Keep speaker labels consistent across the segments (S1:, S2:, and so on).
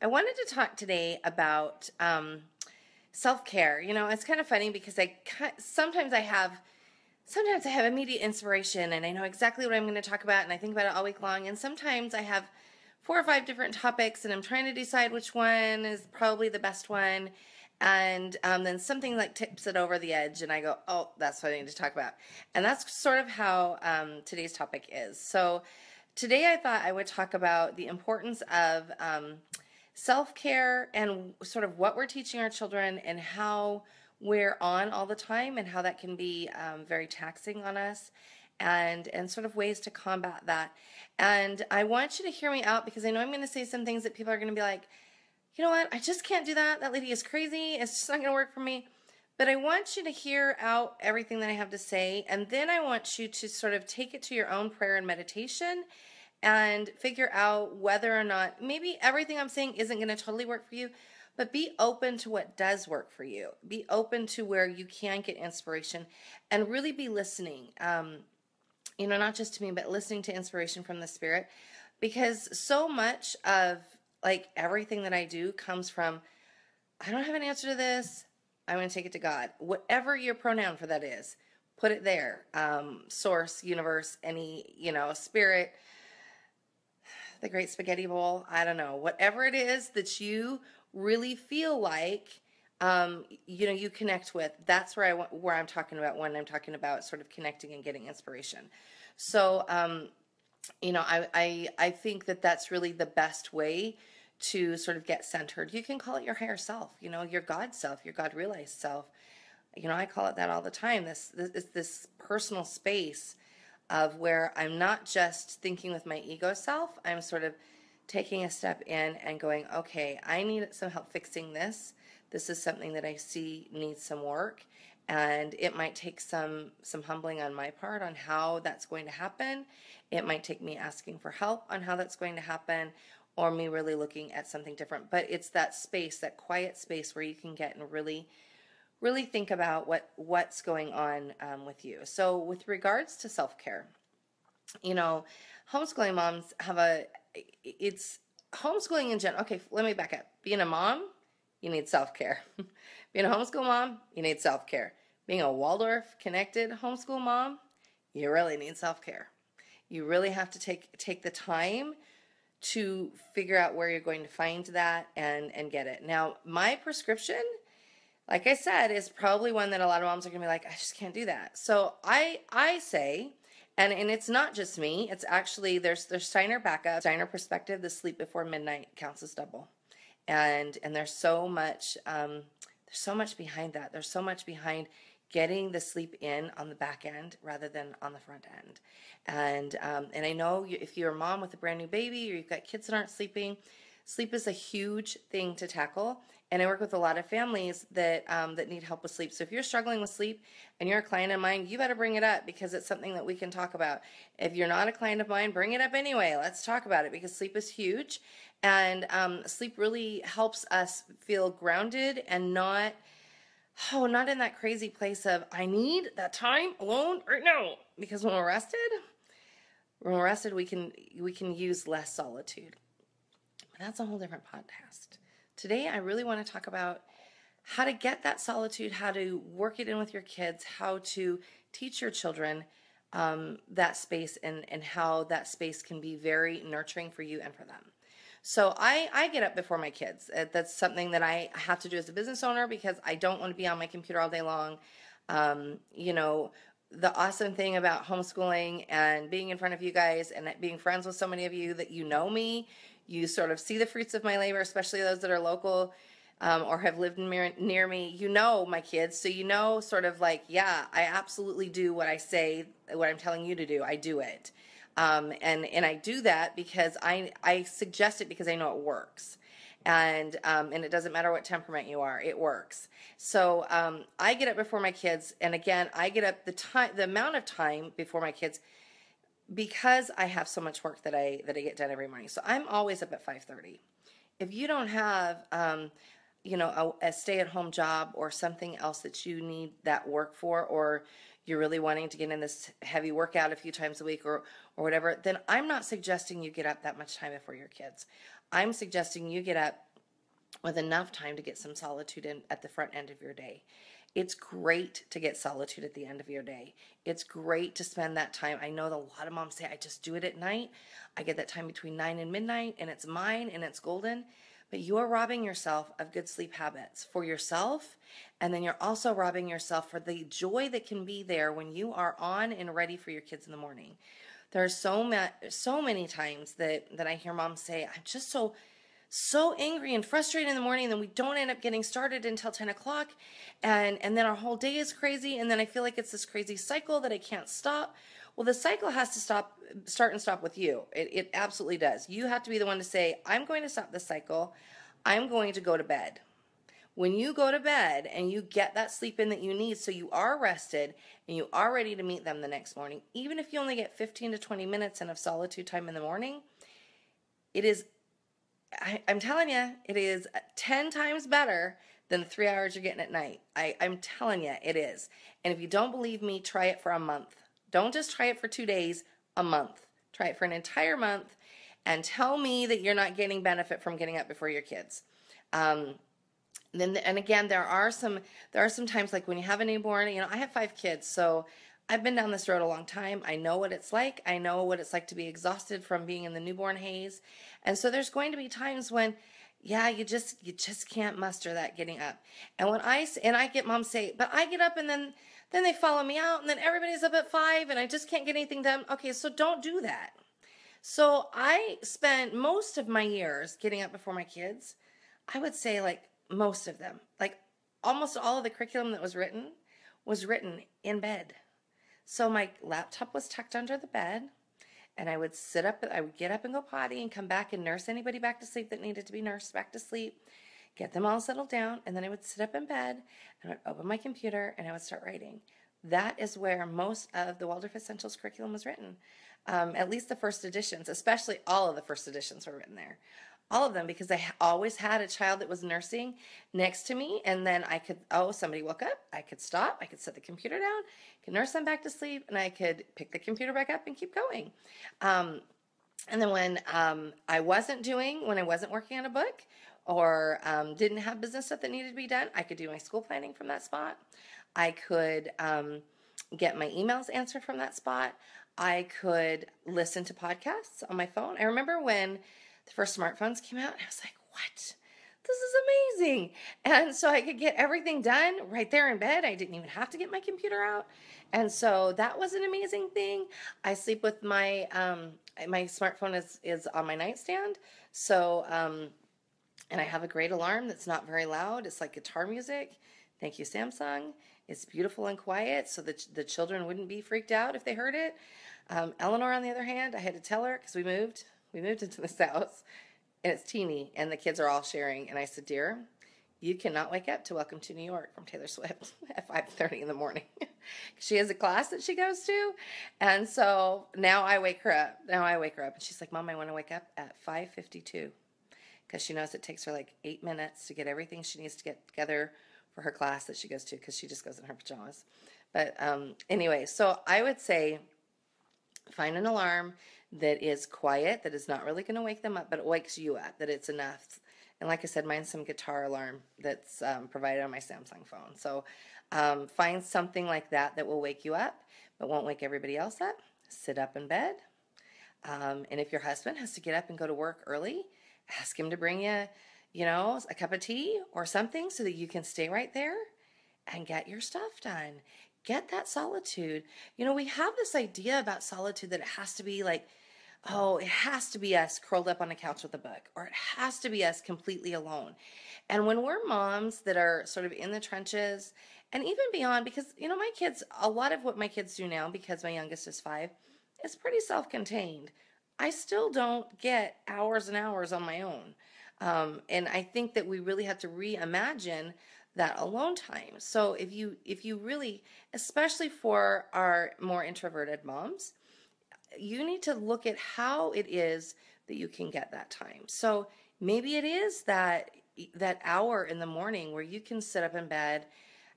S1: wanted to talk today about self-care. It's kind of funny because sometimes I have immediate inspiration and I know exactly what I'm going to talk about and I think about it all week long. And sometimes I have 4 or 5 different topics and I'm trying to decide which one is probably the best one. And then something like tips it over the edge and I go, oh, that's what I need to talk about. And that's sort of how today's topic is. So today I thought I would talk about the importance of self-care and sort of what we're teaching our children and how we're on all the time and how that can be very taxing on us and sort of ways to combat that. And I want you to hear me out because I know I'm going to say some things that people are going to be like, you know what, I just can't do that. That lady is crazy. It's just not going to work for me. But I want you to hear out everything that I have to say, and then I want you to sort of take it to your own prayer and meditation and figure out whether or not, maybe everything I'm saying isn't going to totally work for you, but be open to what does work for you. Be open to where you can get inspiration and really be listening, not just to me, but listening to inspiration from the Spirit, because so much of like everything that I do comes from, I don't have an answer to this. I'm going to take it to God. Whatever your pronoun for that is, put it there. Source, universe, any, spirit, the great spaghetti bowl. I don't know. Whatever it is that you really feel like, you connect with. That's where I'm talking about when I'm talking about sort of connecting and getting inspiration. So, I think that that's really the best way to sort of get centered. You can call it your higher self, your God self, your God realized self. I call it that all the time. This personal space of where I'm not just thinking with my ego self. I'm sort of taking a step in and going, okay, I need some help fixing this. This is something that I see needs some work. And it might take some humbling on my part on how that's going to happen. It might take me asking for help on how that's going to happen, or me really looking at something different. But it's that space, that quiet space where you can get and really, really think about what's going on with you. So with regards to self-care, homeschooling moms it's homeschooling in general. Okay, let me back up. Being a mom, you need self-care. Being a homeschool mom, you need self-care. Being a Waldorf connected homeschool mom, you really need self-care. You really have to take the time to figure out where you're going to find that and get it. Now, my prescription, like I said, is probably one that a lot of moms are going to be like, I just can't do that. So I say, and it's not just me, it's actually, there's Steiner backup, Steiner perspective, the sleep before midnight counts as double. And there's so much behind that. There's so much behind getting the sleep in on the back end rather than on the front end. And I know if you're a mom with a brand new baby or you've got kids that aren't sleeping, sleep is a huge thing to tackle. And I work with a lot of families that need help with sleep. So if you're struggling with sleep and you're a client of mine, you better bring it up because it's something that we can talk about. If you're not a client of mine, bring it up anyway. Let's talk about it because sleep is huge. And sleep really helps us feel grounded and not in that crazy place of, I need that time alone right now. Because when we're rested, we can use less solitude. But that's a whole different podcast. Today, I really want to talk about how to get that solitude, how to work it in with your kids, how to teach your children that space and how that space can be very nurturing for you and for them. So I get up before my kids. That's something that I have to do as a business owner because I don't want to be on my computer all day long. The awesome thing about homeschooling and being in front of you guys and being friends with so many of you that you know me, you sort of see the fruits of my labor, especially those that are local or have lived near me. You know my kids, so you know sort of like, yeah, I absolutely do what I say, what I'm telling you to do. I do it. And I do that because I suggest it because I know it works. And it doesn't matter what temperament you are, it works. So I get up before my kids, and again, I get up the amount of time before my kids because I have so much work that I get done every morning. So I'm always up at 5:30. If you don't have a stay-at-home job or something else that you need that work for, or you're really wanting to get in this heavy workout a few times a week or whatever, then I'm not suggesting you get up that much time before your kids. I'm suggesting you get up with enough time to get some solitude in at the front end of your day. It's great to get solitude at the end of your day. It's great to spend that time. I know that a lot of moms say, I just do it at night. I get that time between 9 and midnight, and it's mine, and it's golden. But you are robbing yourself of good sleep habits for yourself, and then you're also robbing yourself for the joy that can be there when you are on and ready for your kids in the morning. There are so many times that I hear moms say, I'm just so angry and frustrated in the morning, and then we don't end up getting started until 10 o'clock, and then our whole day is crazy, and then I feel like it's this crazy cycle that I can't stop. Well, the cycle has to start and stop with you. It absolutely does. You have to be the one to say, I'm going to stop this cycle. I'm going to go to bed. When you go to bed and you get that sleep in that you need, so you are rested and you are ready to meet them the next morning, even if you only get 15 to 20 minutes of solitude time in the morning, it is, I'm telling you, it is 10 times better than the 3 hours you're getting at night. I'm telling you, it is. And if you don't believe me, try it for a month. Don't just try it for 2 days, a month. Try it for an entire month and tell me that you're not getting benefit from getting up before your kids. And again, there are some times, like when you have a newborn. I have 5 kids, so I've been down this road a long time. I know what it's like. I know what it's like to be exhausted from being in the newborn haze. And so there's going to be times when, yeah, you just can't muster that getting up. And I get moms say, but I get up and then they follow me out, and then everybody's up at 5 and I just can't get anything done. Okay, so don't do that. So I spent most of my years getting up before my kids. I would say like most of them, like almost all of the curriculum that was written in bed. So my laptop was tucked under the bed, and I would get up and go potty and come back and nurse anybody back to sleep that needed to be nursed back to sleep, get them all settled down, and then I would sit up in bed and I would open my computer and I would start writing. That is where most of the Waldorf Essentials curriculum was written. At least the first editions, especially all of the first editions were written there. All of them, because I always had a child that was nursing next to me, and then somebody woke up, I could stop, I could set the computer down, could nurse them back to sleep, and I could pick the computer back up and keep going. And then when I wasn't working on a book, or didn't have business stuff that needed to be done, I could do my school planning from that spot. I could get my emails answered from that spot. I could listen to podcasts on my phone. I remember when the first smartphones came out, and I was like, what? This is amazing. And so I could get everything done right there in bed. I didn't even have to get my computer out. And so that was an amazing thing. I sleep with my smartphone is on my nightstand. So, and I have a great alarm that's not very loud. It's like guitar music. Thank you, Samsung. It's beautiful and quiet, so the children wouldn't be freaked out if they heard it. Eleanor, on the other hand, I had to tell her, because we moved into this house, and it's teeny, and the kids are all sharing. And I said, dear, you cannot wake up to Welcome to New York from Taylor Swift at 5:30 in the morning. She has a class that she goes to, and so now I wake her up. And she's like, Mom, I want to wake up at 5:52, because she knows it takes her like 8 minutes to get everything she needs to get together for her class that she goes to, because she just goes in her pajamas. But anyway, so I would say find an alarm that is quiet, that is not really going to wake them up, but it wakes you up, that it's enough. And like I said, mine's some guitar alarm that's provided on my Samsung phone. So find something like that will wake you up, but won't wake everybody else up. Sit up in bed. And if your husband has to get up and go to work early, ask him to bring you, a cup of tea or something, so that you can stay right there and get your stuff done. Get that solitude. We have this idea about solitude that it has to be like, it has to be us curled up on a couch with a book, or it has to be us completely alone. And when we're moms that are sort of in the trenches and even beyond, because, my kids, a lot of what my kids do now, because my youngest is 5, is pretty self-contained. I still don't get hours and hours on my own. And I think that we really have to reimagine that alone time. So if you really, especially for our more introverted moms, you need to look at how it is that you can get that time. So maybe it is that hour in the morning where you can sit up in bed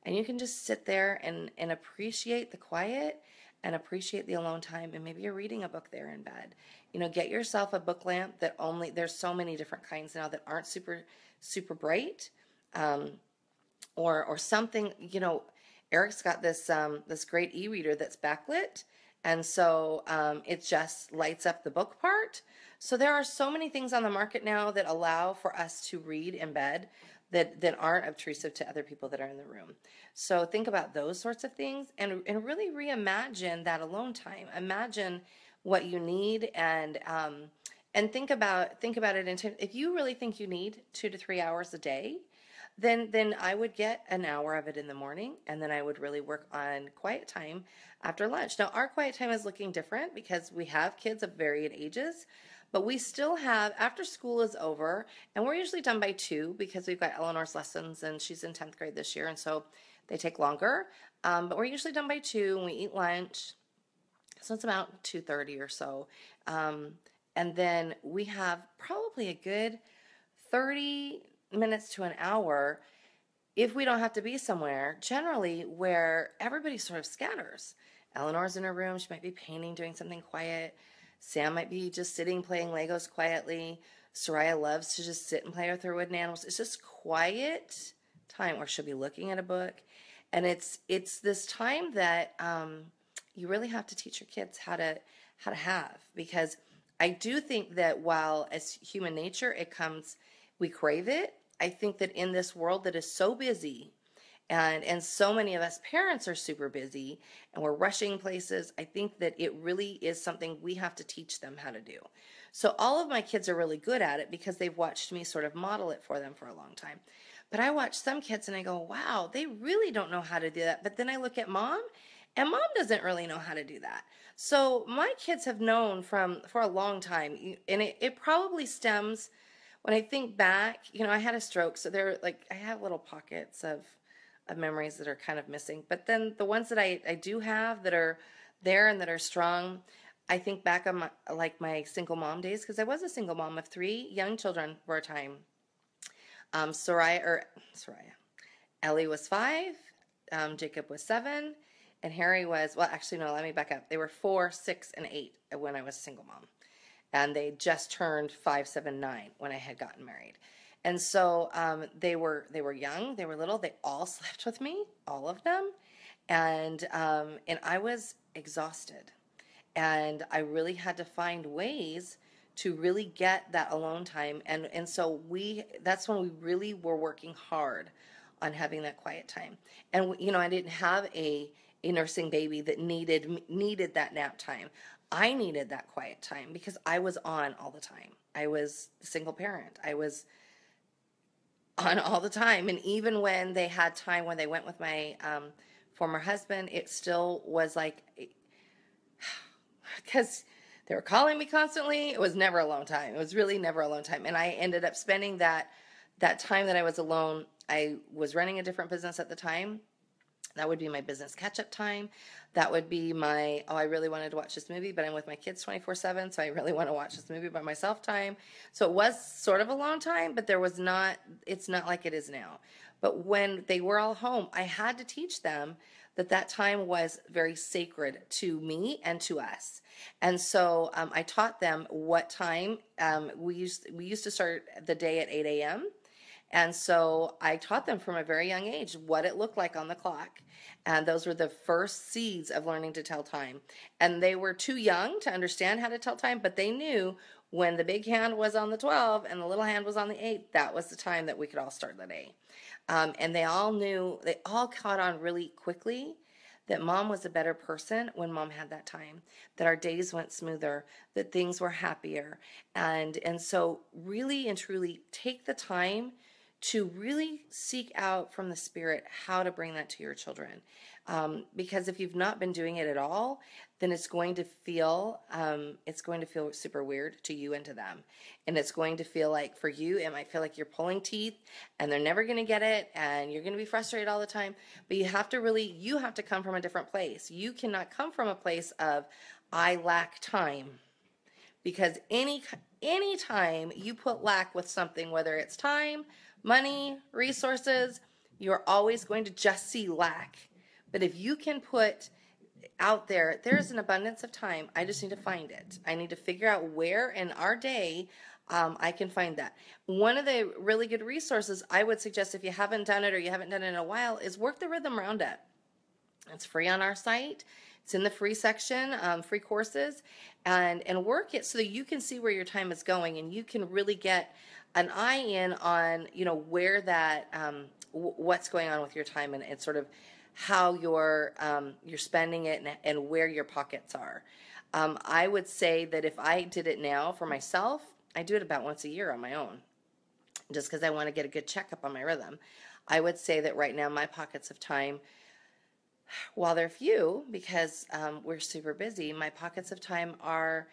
S1: and you can just sit there and appreciate the quiet and appreciate the alone time. And maybe you're reading a book there in bed. Get yourself a book lamp that there's so many different kinds now that aren't super, super bright. Or something, Eric's got this great e-reader that's backlit. And so it just lights up the book part. So there are so many things on the market now that allow for us to read in bed that aren't obtrusive to other people that are in the room. So think about those sorts of things and really reimagine that alone time. Imagine what you need and think about it. If you really think you need 2 to 3 hours a day, then I would get an hour of it in the morning, and then I would really work on quiet time after lunch. Now, our quiet time is looking different because we have kids of varied ages, but we still have, after school is over, and we're usually done by 2 because we've got Eleanor's lessons, and she's in 10th grade this year, and so they take longer. But we're usually done by 2, and we eat lunch, so it's about 2:30 or so. And then we have probably a good 30 minutes to an hour, if we don't have to be somewhere, generally where everybody sort of scatters. Eleanor's in her room. She might be painting, doing something quiet. Sam might be just sitting, playing Legos quietly. Soraya loves to just sit and play with her wooden animals. It's just quiet time, or she'll be looking at a book. And it's this time that you really have to teach your kids how to have, because I do think that while as human nature we crave it, I think that in this world that is so busy, and so many of us parents are super busy, and we're rushing places, I think that it really is something we have to teach them how to do. So all of my kids are really good at it because they've watched me sort of model it for them for a long time. But I watch some kids and I go, wow, they really don't know how to do that. But then I look at mom, and mom doesn't really know how to do that. So my kids have known for a long time, and it probably stems. When I think back, I had a stroke, so I have little pockets of memories that are kind of missing. But then the ones that I do have that are there and that are strong, I think back on my single mom days, because I was a single mom of 3 young children for a time. Ellie was 5, Jacob was 7, and Harry was, well, actually, no, let me back up. They were 4, 6, and 8 when I was a single mom. And they just turned 5, 7, 9 when I had gotten married. And so they were young, they were little, they all slept with me, all of them. And I was exhausted. And I really had to find ways to really get that alone time. And so that's when we really were working hard on having that quiet time. And, I didn't have a nursing baby that needed that nap time. I needed that quiet time because I was on all the time. I was a single parent. I was on all the time. And even when they had time, when they went with my former husband, it still was because they were calling me constantly. It was never alone time. It was really never alone time. And I ended up spending that time that I was alone. I was running a different business at the time. That would be my business catch-up time. That would be my, I really wanted to watch this movie, but I'm with my kids 24/7, so I really want to watch this movie by myself time. So it was sort of a long time, but it's not like it is now. But when they were all home, I had to teach them that time was very sacred to me and to us. And so I taught them what time, we used to start the day at 8 a.m., and so I taught them from a very young age what it looked like on the clock. And those were the first seeds of learning to tell time. And they were too young to understand how to tell time, but they knew when the big hand was on the 12 and the little hand was on the 8, that was the time that we could all start the day. And they all caught on really quickly that mom was a better person when mom had that time, that our days went smoother, that things were happier. And so really and truly take the time to really seek out from the Spirit how to bring that to your children. Because if you've not been doing it at all, then it's going to feel super weird to you and to them. And it's going to feel like, for you, it might feel like you're pulling teeth and they're never going to get it and you're going to be frustrated all the time. But you have to come from a different place. You cannot come from a place of, I lack time. Because any time you put lack with something, whether it's time, money, resources, you're always going to just see lack. But if you can put out there. There's an abundance of time. I just need to find it. I need to figure out where in our day I can find that. One of the really good resources I would suggest, if you haven't done it or you haven't done it in a while, is Work the Rhythm Roundup. It's free on our site. It's in the free section, free courses, and work it so that you can see where your time is going, and you can really get an eye in on, where that, what's going on with your time, and sort of how you're spending it, and where your pockets are. I would say that if I did it now for myself, I do it about once a year on my own, just because I want to get a good checkup on my rhythm. I would say that right now my pockets of time, while they're few because we're super busy, my pockets of time are,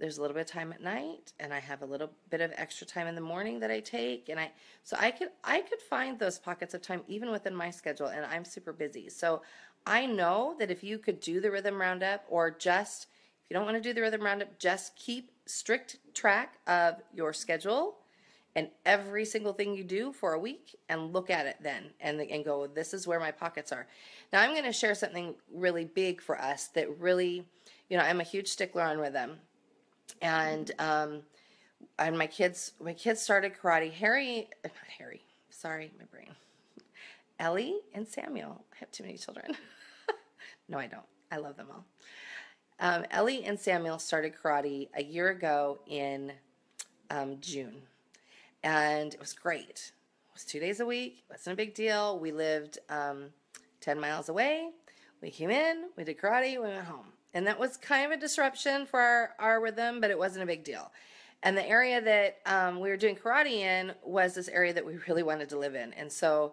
S1: there's a little bit of time at night, and I have a little bit of extra time in the morning that I take, and so I could find those pockets of time even within my schedule, and I'm super busy. So I know that if you could do the Rhythm Roundup, or just, if you don't want to do the Rhythm Roundup, just keep strict track of your schedule and every single thing you do for a week, and look at it then, and go, this is where my pockets are. Now I'm going to share something really big for us that really, I'm a huge stickler on rhythm, and my kids started karate. Ellie and Samuel. I have too many children. No, I don't. I love them all. Ellie and Samuel started karate a year ago in June. And it was great. It was 2 days a week. It wasn't a big deal. We lived 10 miles away. We came in, we did karate, we went home. And that was kind of a disruption for our rhythm, but it wasn't a big deal. And the area that we were doing karate in was this area that we really wanted to live in. And so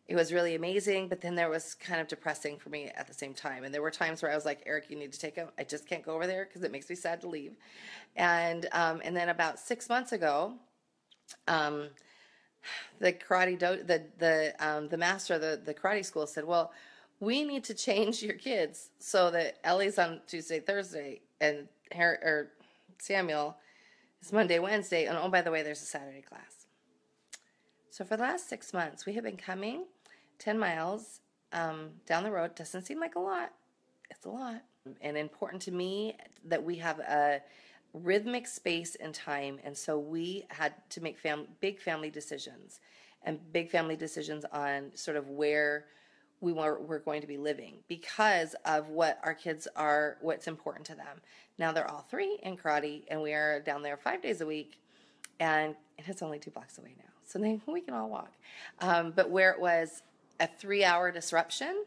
S1: it was really amazing, but then there was kind of depressing for me at the same time. And there were times where I was like, Eric, you need to take him. I just can't go over there because it makes me sad to leave. And then about 6 months ago, the karate the master of the karate school said, well, we need to change your kids so that Ellie's on Tuesday, Thursday, and Samuel is Monday, Wednesday, and oh, by the way, there's a Saturday class. So for the last 6 months, we have been coming 10 miles down the road. Doesn't seem like a lot. It's a lot. And important to me that we have a rhythmic space and time, and so we had to make big family decisions on sort of where we're going to be living because of what our kids are, what's important to them. Now they're all three in karate, and we are down there 5 days a week, and it's only 2 blocks away now, so we can all walk. But where it was a 3-hour disruption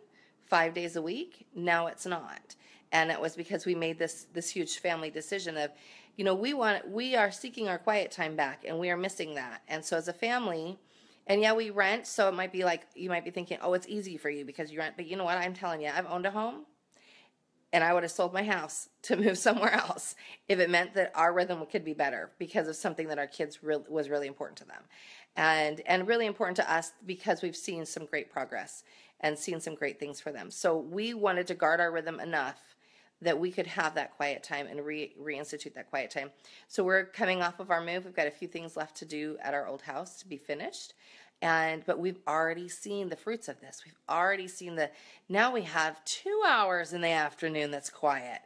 S1: 5 days a week, now it's not. And it was because we made this huge family decision of, we are seeking our quiet time back, and we are missing that. And so as a family, and yeah, we rent, so it might be like, you might be thinking, oh, it's easy for you because you rent. But you know what? I'm telling you, I've owned a home, and I would have sold my house to move somewhere else if it meant that our rhythm could be better because of something that our kids was really important to them. And really important to us because we've seen some great progress and seen some great things for them. So we wanted to guard our rhythm enough that we could have that quiet time and reinstitute that quiet time. So we're coming off of our move. We've got a few things left to do at our old house to be finished. But we've already seen the fruits of this. We've already seen now we have 2 hours in the afternoon that's quiet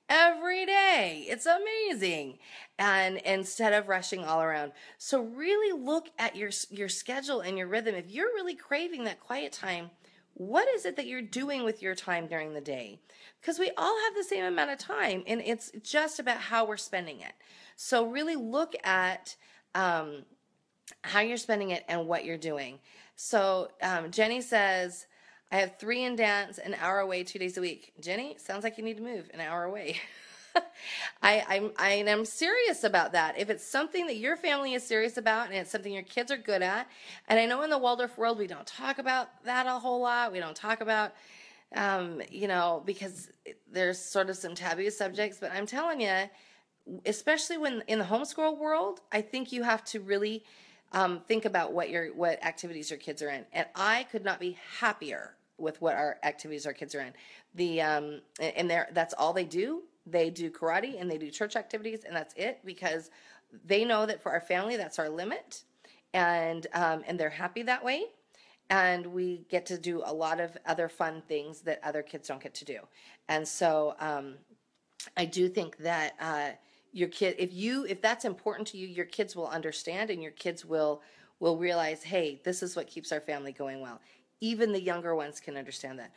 S1: every day. It's amazing. And instead of rushing all around. So really look at your schedule and your rhythm. If you're really craving that quiet time, what is it that you're doing with your time during the day? Because we all have the same amount of time, and it's just about how we're spending it. So really look at how you're spending it and what you're doing. So Jenny says, I have 3 in dance, an hour away, 2 days a week. Jenny, sounds like you need to move an hour away. I am serious about that. If it's something that your family is serious about and it's something your kids are good at, and I know in the Waldorf world we don't talk about that a whole lot. We don't talk about, because there's sort of some taboo subjects, but I'm telling you, especially when in the homeschool world, I think you have to really think about what activities your kids are in. And I could not be happier with what our activities our kids are in. That's all they do. They do karate and they do church activities, and that's it, because they know that for our family, that's our limit, and they're happy that way. and we get to do a lot of other fun things that other kids don't get to do. And so I do think that your kid, if that's important to you, your kids will understand, and your kids will realize, hey, this is what keeps our family going well. Even the younger ones can understand that.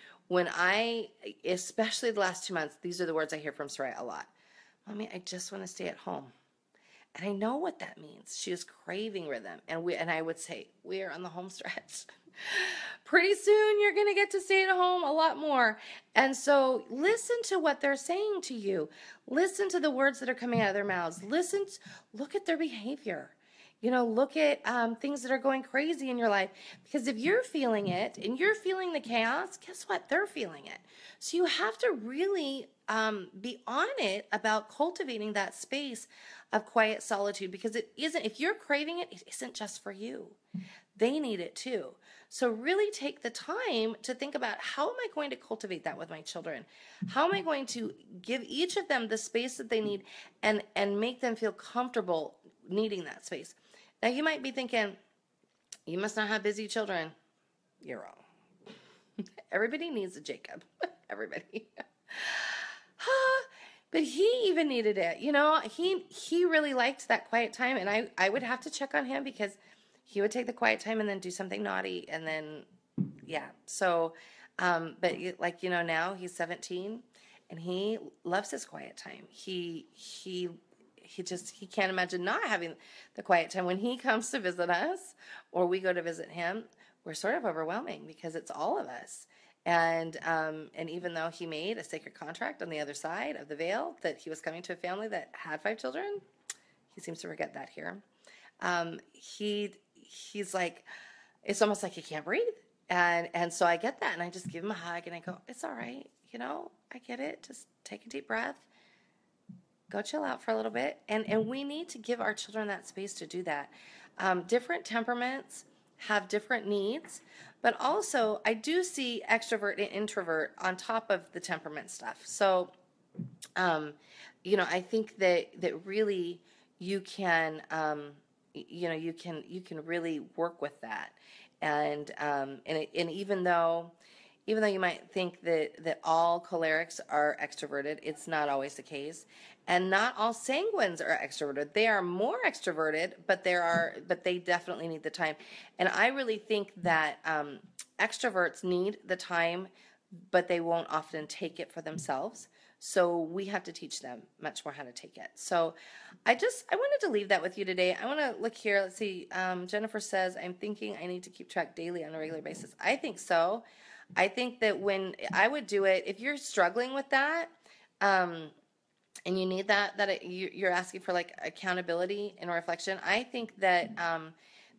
S1: Especially the last 2 months, these are the words I hear from Soraya a lot. Mommy, I just want to stay at home. And I know what that means. She is craving rhythm. And I would say, we are on the home stretch. Pretty soon you're going to get to stay at home a lot more. And so listen to what they're saying to you. Listen to the words that are coming out of their mouths. Look at their behavior. Look at things that are going crazy in your life. Because if you're feeling it and you're feeling the chaos, guess what? They're feeling it. So you have to really be on it about cultivating that space of quiet solitude, because if you're craving it, it isn't just for you. They need it too. So really take the time to think about, how am I going to cultivate that with my children? How am I going to give each of them the space that they need and make them feel comfortable needing that space? Now you might be thinking, you must not have busy children. You're wrong. Everybody needs a Jacob. Everybody. But he even needed it. He really liked that quiet time, and I would have to check on him, because he would take the quiet time and then do something naughty, and then, yeah. So, but now he's 17, and he loves his quiet time. He can't imagine not having the quiet time. When he comes to visit us, or we go to visit him, we're sort of overwhelming, because it's all of us. And even though he made a sacred contract on the other side of the veil that he was coming to a family that had 5 children, he seems to forget that here. He's like, it's almost like he can't breathe. And so I get that, and I just give him a hug, and I go, it's all right. I get it. Just take a deep breath. Go chill out for a little bit. And we need to give our children that space to do that. Different temperaments have different needs, but also I do see extrovert and introvert on top of the temperament stuff. So, I think that really you can, you can really work with that. And even though you might think that all cholerics are extroverted, it's not always the case. And not all sanguines are extroverted. They are more extroverted, but they definitely need the time. And I really think that extroverts need the time, but they won't often take it for themselves. So we have to teach them much more how to take it. So I wanted to leave that with you today. I want to look here. Let's see. Jennifer says, I'm thinking I need to keep track daily on a regular basis. I think so. I think that when I would do it, if you're struggling with that, and you need you're asking for like accountability and reflection, I think that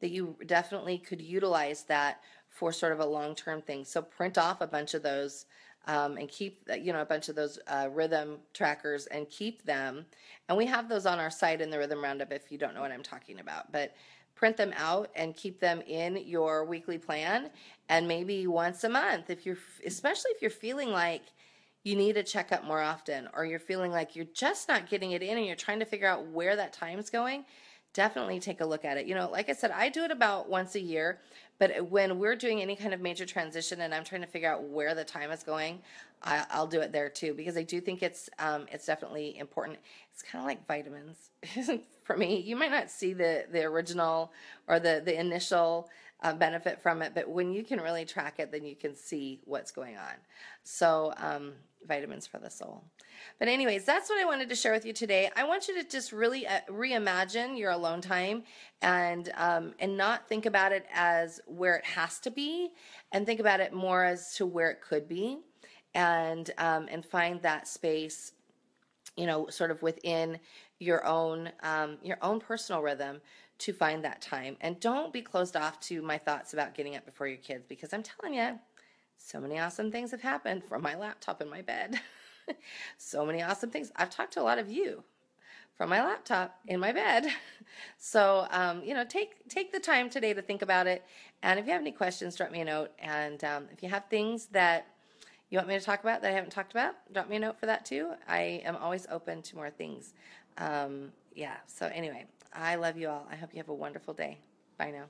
S1: that you definitely could utilize that for sort of a long-term thing. So print off a bunch of those and keep a bunch of those rhythm trackers and keep them. And we have those on our site in the Rhythm Roundup if you don't know what I'm talking about. But print them out and keep them in your weekly plan, and maybe once a month, especially if you're feeling like you need a checkup more often, or you're feeling like you're just not getting it in and you're trying to figure out where that time's going, definitely take a look at it. Like I said, I do it about once a year, but when we're doing any kind of major transition and I'm trying to figure out where the time is going, I'll do it there too, because I do think it's definitely important. It's kind of like vitamins for me. You might not see the original or the initial benefit from it, but when you can really track it, then you can see what's going on. So vitamins for the soul. But anyways, that's what I wanted to share with you today. I want you to just really reimagine your alone time, and not think about it as where it has to be, and think about it more as to where it could be, and find that space, sort of within your own personal rhythm to find that time. And don't be closed off to my thoughts about getting up before your kids, because I'm telling you, so many awesome things have happened from my laptop in my bed. So many awesome things. I've talked to a lot of you from my laptop in my bed. So, take the time today to think about it. And if you have any questions, drop me a note. And if you have things that you want me to talk about that I haven't talked about, drop me a note for that too. I am always open to more things. So anyway, I love you all. I hope you have a wonderful day. Bye now.